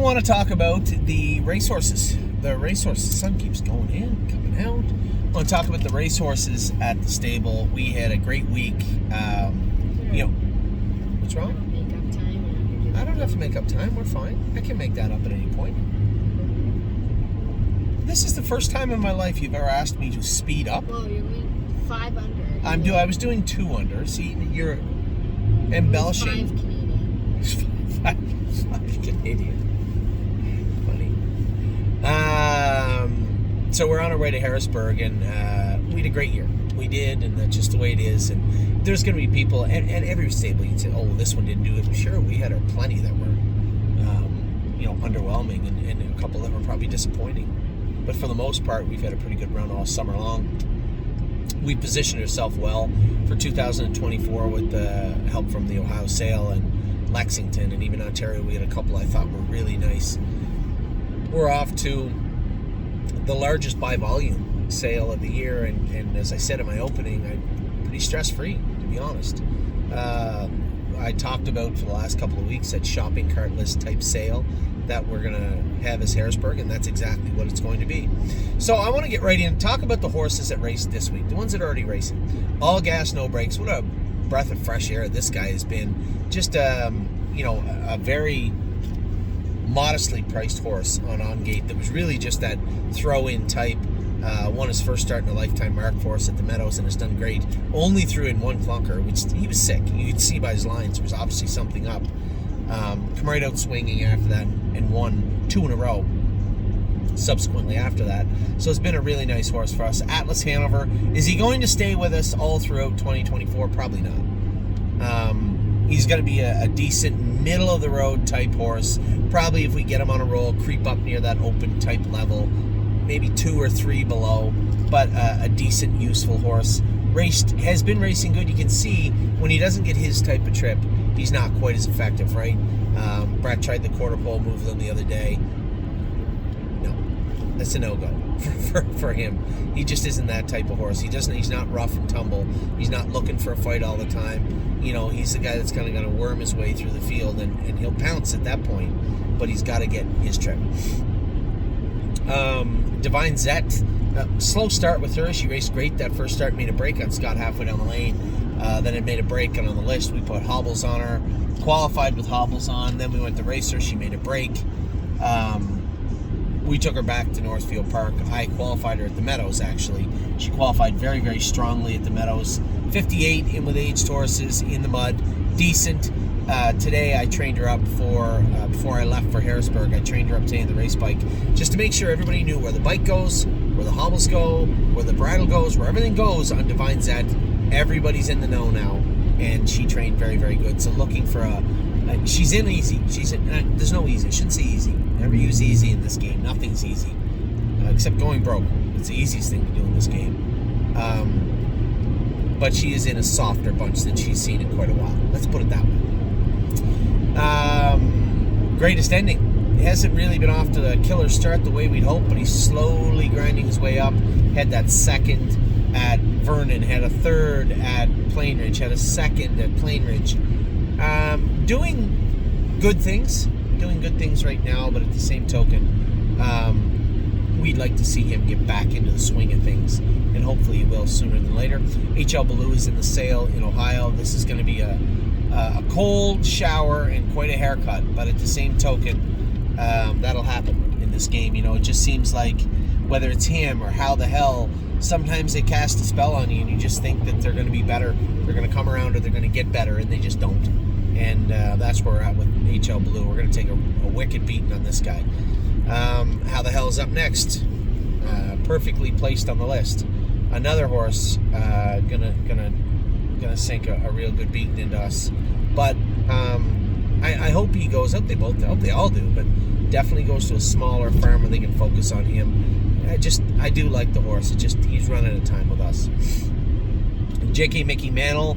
want to talk about the racehorses. The racehorses. The sun keeps going in, coming out. I want to talk about the racehorses at the stable. We had a great week. What's wrong? I don't have to make up time. We're fine. I can make that up at any point. This is the first time in my life you've ever asked me to speed up. Well, you're 5 under. I was doing 2 under. See, you're embellishing. 5 Canadian. 5 Canadian. Funny. So we're on our way to Harrisburg, and we had a great year. We did, and that's just the way it is. And there's going to be people, and every stable you'd say, oh, well, this one didn't do it. Sure, we had our plenty that were, underwhelming, and a couple that were probably disappointing. But for the most part, we've had a pretty good run all summer long. We positioned ourselves well for 2024 with the help from the Ohio Sale and Lexington, and even Ontario. We had a couple I thought were really nice. We're off to the largest by volume sale of the year, and as I said in my opening, I'm pretty stress-free, to be honest. I talked about for the last couple of weeks that shopping cart list type sale that we're going to have as Harrisburg, and that's exactly what it's going to be. So I want to get right in and talk about the horses that raced this week, the ones that are already racing. All gas, no brakes. What a breath of fresh air this guy has been. Just, a very modestly priced horse on gate that was really just that throw-in type. Won his first start in a lifetime mark for us at the Meadows and has done great. Only threw in 1 clunker, which he was sick. You could see by his lines there was obviously something up. Come right out swinging after that and won 2 in a row subsequently after that. So it's been a really nice horse for us. Atlas Hanover, is he going to stay with us all throughout 2024? Probably not. He's going to be a decent middle of the road type horse. Probably if we get him on a roll, creep up near that open type level, maybe 2 or 3 below, but a decent, useful horse. Has been racing good. You can see when he doesn't get his type of trip, he's not quite as effective, right? Brett tried the quarter pole move with him the other day. No, that's a no-go for him. He just isn't that type of horse. He's not rough and tumble. He's not looking for a fight all the time. He's the guy that's kind of going to worm his way through the field, and he'll pounce at that point, but he's got to get his trip. Divine Zet, slow start with her. She raced great that first start, made a break on Scott halfway down the lane. Then it made a break, and on the list we put hobbles on her, qualified with hobbles on. Then we went to race her. She made a break. We took her back to Northfield Park. I qualified her at the Meadows, actually. She qualified very, very strongly at the Meadows. 58 in with aged horses in the mud. Decent. Today I trained her up before I left for Harrisburg. I trained her up today in the race bike just to make sure everybody knew where the bike goes, where the hobbles go, where the bridle goes, where everything goes on Divine Zet. Everybody's in the know now, and she trained very, very good. So looking for she's in easy. There's no easy. I shouldn't say easy. Never use easy in this game. Nothing's easy except going broke. It's the easiest thing to do in this game. But she is in a softer bunch than she's seen in quite a while. Let's put it that way. Greatest ending. He hasn't really been off to the killer start the way we'd hoped, but he's slowly grinding his way up. Had that second at Vernon, had a third at Plainridge, had a second at Plainridge. Doing good things right now, but at the same token, we'd like to see him get back into the swing of things, and hopefully he will sooner than later. HL Ballou is in the sale in Ohio. This is going to be a cold shower and quite a haircut, but at the same token, that'll happen in this game. It just seems like whether it's him or How the Hell, sometimes they cast a spell on you and you just think that they're going to be better, they're going to come around, or they're going to get better, and they just don't. And that's where we're at with HL Ballou. We're going to take a wicked beating on this guy. How the Hell is up next, perfectly placed on the list. Another horse gonna sink a real good beating into us, but I hope he goes out. I hope they all do, but definitely goes to a smaller farm where they can focus on him. I do like the horse. He's running out of time with us. J.K. Mickey Mantle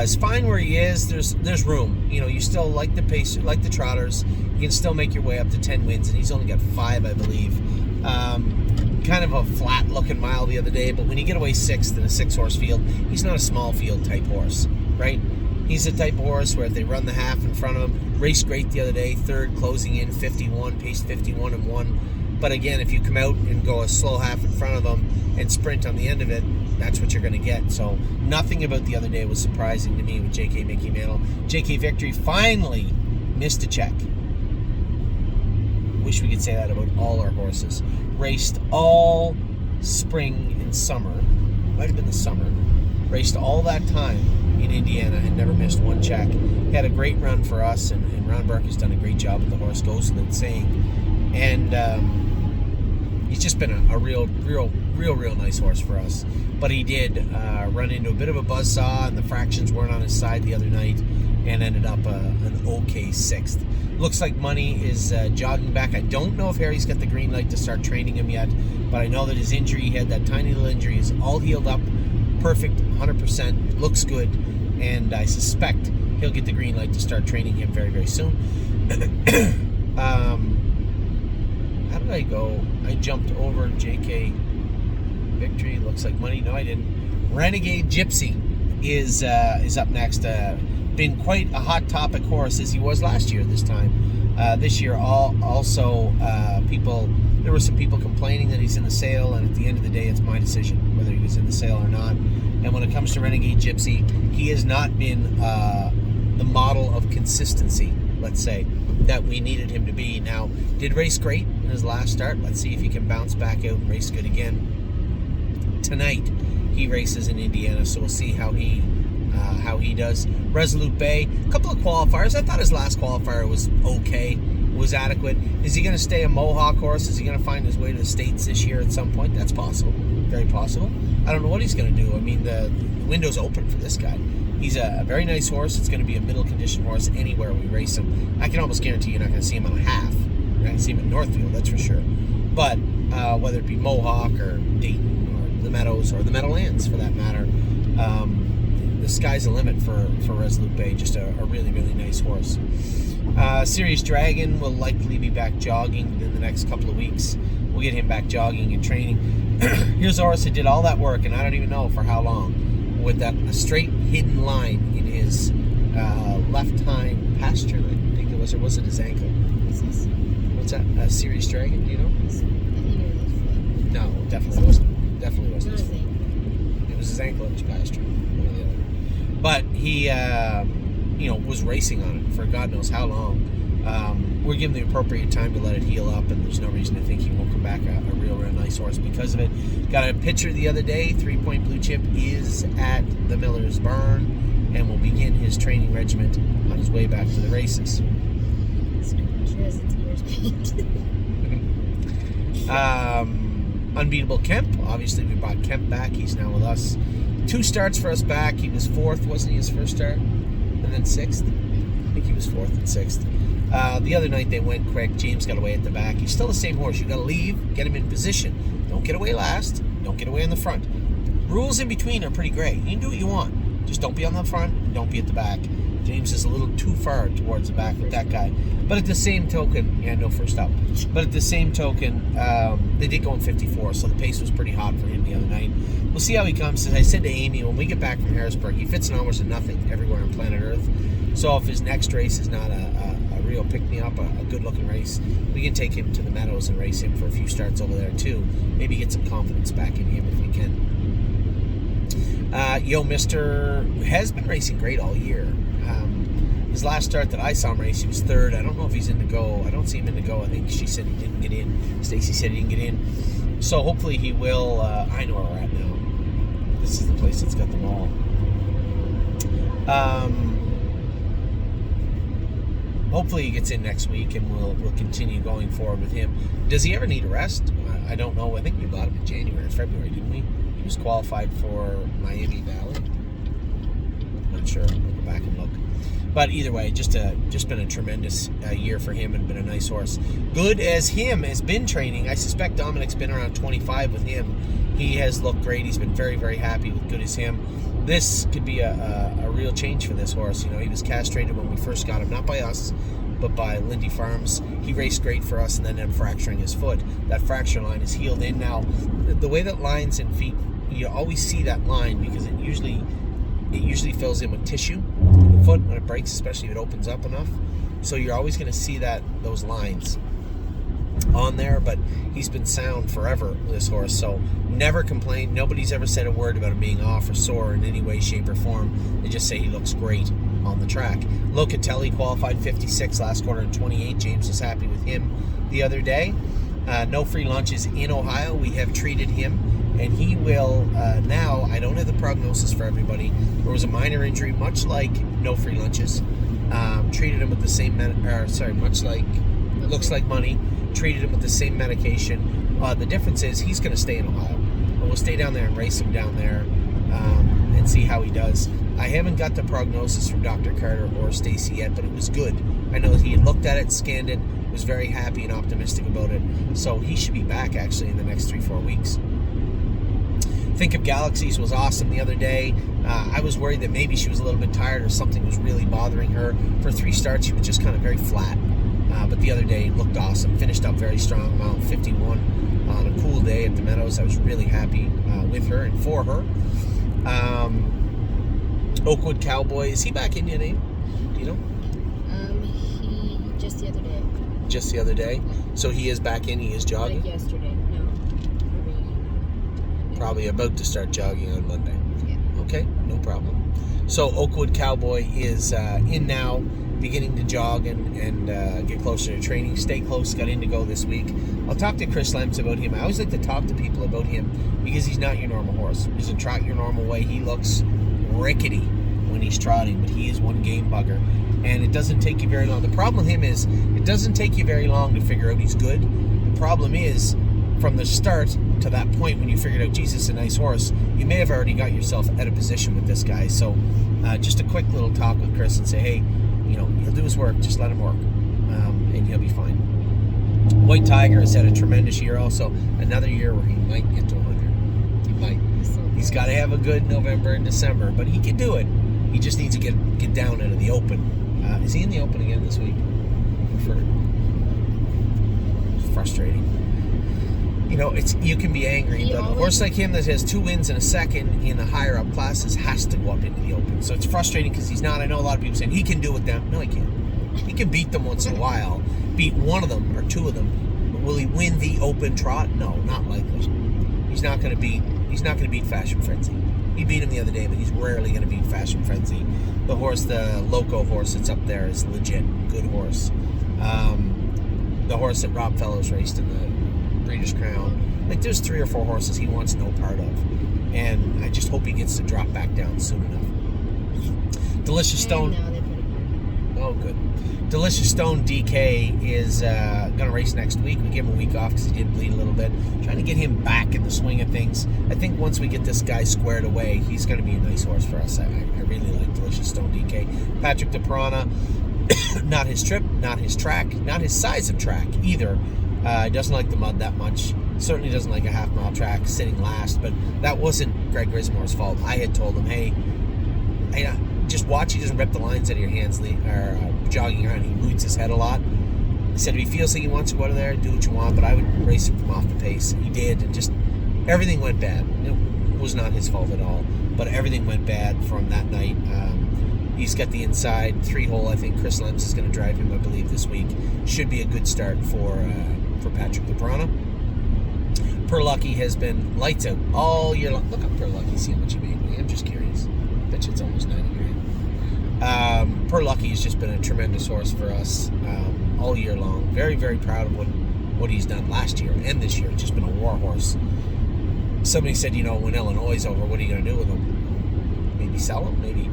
is fine where he is. There's room. You still like the pace, like the trotters. You can still make your way up to 10 wins, and he's only got 5, I believe. Kind of a flat-looking mile the other day, but when you get away 6th in a 6-horse field, he's not a small field type horse, right? He's the type of horse where if they run the half in front of him, raced great the other day, third, closing in 51, paced 51 and 1. But again, if you come out and go a slow half in front of him and sprint on the end of it, that's what you're going to get. So nothing about the other day was surprising to me with JK Mickey Mantle. JK Victory finally missed a check. Wish we could say that about all our horses. Raced all spring and summer. Might have been the summer. Raced all that time in Indiana and never missed one check. Had a great run for us, and Ron Burke has done a great job with the horse, goes without saying. And he's just been a real nice horse for us. But he did run into a bit of a buzzsaw, and the fractions weren't on his side the other night, and ended up an okay 6th. Looks like Money is jogging back. I don't know if Harry's got the green light to start training him yet, but I know that his injury, he had that tiny little injury, is all healed up, perfect, 100%, looks good, and I suspect he'll get the green light to start training him very, very soon. How did I go? I jumped over JK Victory. Looks like Money. No, I didn't. Renegade Gypsy is up next. Been quite a hot topic horse as he was last year this time. This year, there were some people complaining that he's in the sale, and at the end of the day, it's my decision whether he was in the sale or not. And when it comes to Renegade Gypsy, he has not been the model of consistency, let's say, that we needed him to be. Now, did race great in his last start. Let's see if he can bounce back out and race good again. Tonight, he races in Indiana, so we'll see how he does. Resolute Bay, a couple of qualifiers. I thought his last qualifier was okay, was adequate. Is he going to stay a Mohawk horse? Is he going to find his way to the States this year at some point? That's possible, very possible. I don't know what he's going to do. I mean, the window's open for this guy. He's a very nice horse. It's going to be a middle condition horse anywhere we race him. I can almost guarantee you're not going to see him on a half. You're not going to see him at Northfield, that's for sure. But whether it be Mohawk or Dayton or the Meadows or the Meadowlands for that matter, the sky's the limit for Resolute Bay. Just a really, really nice horse. Serious Dragon will likely be back jogging in the next couple of weeks. We'll get him back jogging and training. Here's a horse that did all that work, and I don't even know for how long, with that straight hidden line in his left hind pasture, I think it was, or was it his ankle? What's that? Serious Dragon, do you know? No, definitely wasn't. Definitely wasn't. It was his ankle in his pasture. One or the other. But he, was racing on it for God knows how long. We're given the appropriate time to let it heal up, and there's no reason to think he won't come back a real nice horse because of it. Got a picture the other day. 3 Point Blue Chip is at the Miller's Barn and will begin his training regiment on his way back to the races. Unbeatable Kemp. Obviously, we brought Kemp back. He's now with us. 2 starts for us back. He was 4th, wasn't he, his first start? And then 6th. I think he was 4th and 6th. The other night they went quick. James got away at the back. He's still the same horse. You got to leave, get him in position. Don't get away last. Don't get away in the front. Rules in between are pretty great. You can do what you want. Just don't be on the front. Don't be at the back. James is a little too far towards the back with that guy. But at the same token, no first up. But at the same token, they did go in 54, so the pace was pretty hot for him the other night. We'll see how he comes. As I said to Amy, when we get back from Harrisburg, he fits in almost nothing everywhere on planet Earth. So if his next race is not a real pick-me-up, a good-looking race, we can take him to the Meadows and race him for a few starts over there, too. Maybe get some confidence back in him if we can. Yo Mister has been racing great all year. His last start that I saw him race, he was 3rd. I don't know if he's in the go. I don't see him in the go. I think she said he didn't get in. Stacy said he didn't get in. So hopefully he will. I know where we're at now. This is the place that's got them all. Hopefully he gets in next week, and we'll continue going forward with him. Does he ever need a rest? I don't know. I think we bought him in January or February, didn't we? He was qualified for Miami Valley. Not sure. I'll go back and look. But either way, just been a tremendous year for him and been a nice horse. Good as him has been training. I suspect Dominic's been around 25 with him. He has looked great. He's been very, very happy with Good as him. This could be a real change for this horse. He was castrated when we first got him, not by us, but by Lindy Farms. He raced great for us and then ended up fracturing his foot. That fracture line is healed in now. The way that lines in feet, you always see that line because it usually fills in with tissue. foot when it breaks, especially if it opens up enough. So you're always going to see those lines on there, but he's been sound forever, this horse, so never complained. Nobody's ever said a word about him being off or sore in any way, shape, or form. They just say he looks great on the track. Locatelli qualified 56 last quarter in 28. James was happy with him the other day. No free lunches in Ohio. We have treated him, and he will now, I don't have the prognosis for everybody. There was a minor injury, much like no free lunches. Treated him with the same much like Looks Like Money, treated him with the same medication. The difference is he's going to stay in Ohio. And we'll stay down there and race him down there and see how he does. I haven't got the prognosis from Dr. Carter or Stacy yet, but it was good. I know he had looked at it, scanned it, was very happy and optimistic about it. So he should be back actually in the next 3-4 weeks. Think of Galaxies was awesome the other day. I was worried that maybe she was a little bit tired or something was really bothering her. For 3 starts, she was just kind of very flat. But the other day looked awesome. Finished up very strong, mile 51 on a cool day at the Meadows. I was really happy with her and for her. Oakwood Cowboy, is he back in yet, Abe? Do you know? He just the other day. Just the other day? So he is back in, he is jogging? Like yesterday, no. Probably about to start jogging on Monday. Yeah. Okay, no problem. So Oakwood Cowboy is in now, beginning to jog and get closer to training. Stay close, got Indigo this week. I'll talk to Chris Lemps about him. I always like to talk to people about him because he's not your normal horse. He doesn't trot your normal way. He looks rickety when he's trotting, but he is one game bugger. And it doesn't take you very long. The problem with him is it doesn't take you very long to figure out he's good. The problem is from the start to that point when you figured out, Jesus, a nice horse, you may have already got yourself out of position with this guy. So just a quick little talk with Chris and say, hey, you know, he'll do his work, just let him work, and he'll be fine. White Tiger has had a tremendous year also. Another year where he might get to 100. He might. He's got to have a good November and December, but he can do it. He just needs to get down into the Open. Is he in the Open again this week? It's frustrating. You know, you can be angry, but a horse like him that has 2 wins in a second in the higher up classes has to go up into the Open. So it's frustrating because he's not. I know a lot of people saying he can do it with them. No, he can't. He can beat them once in a while, beat one of them or 2 of them. But will he win the Open trot? No, not likely. He's not going to beat Fashion Frenzy. He beat him the other day, but he's rarely going to beat Fashion Frenzy. The horse, the Loco horse that's up there, is legit good horse. The horse that Rob Fellows raced in the Breeders' Crown. Like, there's 3 or 4 horses he wants no part of. And I just hope he gets to drop back down soon enough. Delicious Stone. Oh, good. Delicious Stone DK is going to race next week. We gave him a week off because he did bleed a little bit. Trying to get him back in the swing of things. I think once we get this guy squared away, he's going to be a nice horse for us. I really like Delicious Stone DK. Patrick DeParana, not his trip, not his track, not his size of track either. He doesn't like the mud that much. Certainly doesn't like a half-mile track, sitting last. But that wasn't Greg Grismore's fault. I had told him, hey, just watch he doesn't rip the lines out of your hands jogging around. He moods his head a lot. He said if he feels like he wants to go out of there, do what you want, but I would race him from off the pace. He did, and just everything went bad. It was not his fault at all, but everything went bad from that night. He's got the inside 3-hole. I think Chris Lemps is going to drive him, I believe, this week. Should be a good start for Patrick DeParana. Perlucky has been lights out all year long. Look up Perlucky, see how much he made. I'm just curious. Bet you it's almost 90 grand. Perlucky has just been a tremendous horse for us all year long. Very, very proud of what he's done last year and this year. It's just been a war horse. Somebody said, you know, when Illinois is over, what are you going to do with him? Maybe sell him? Maybe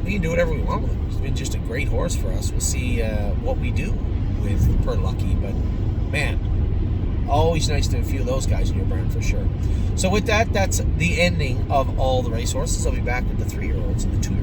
we can do whatever we want with him. He's been just a great horse for us. We'll see what we do with Perlucky, but man, always nice to have a few of those guys in your barn for sure. So with that, that's the ending of all the racehorses. I'll be back with the 3-year-olds and the 2-year-olds.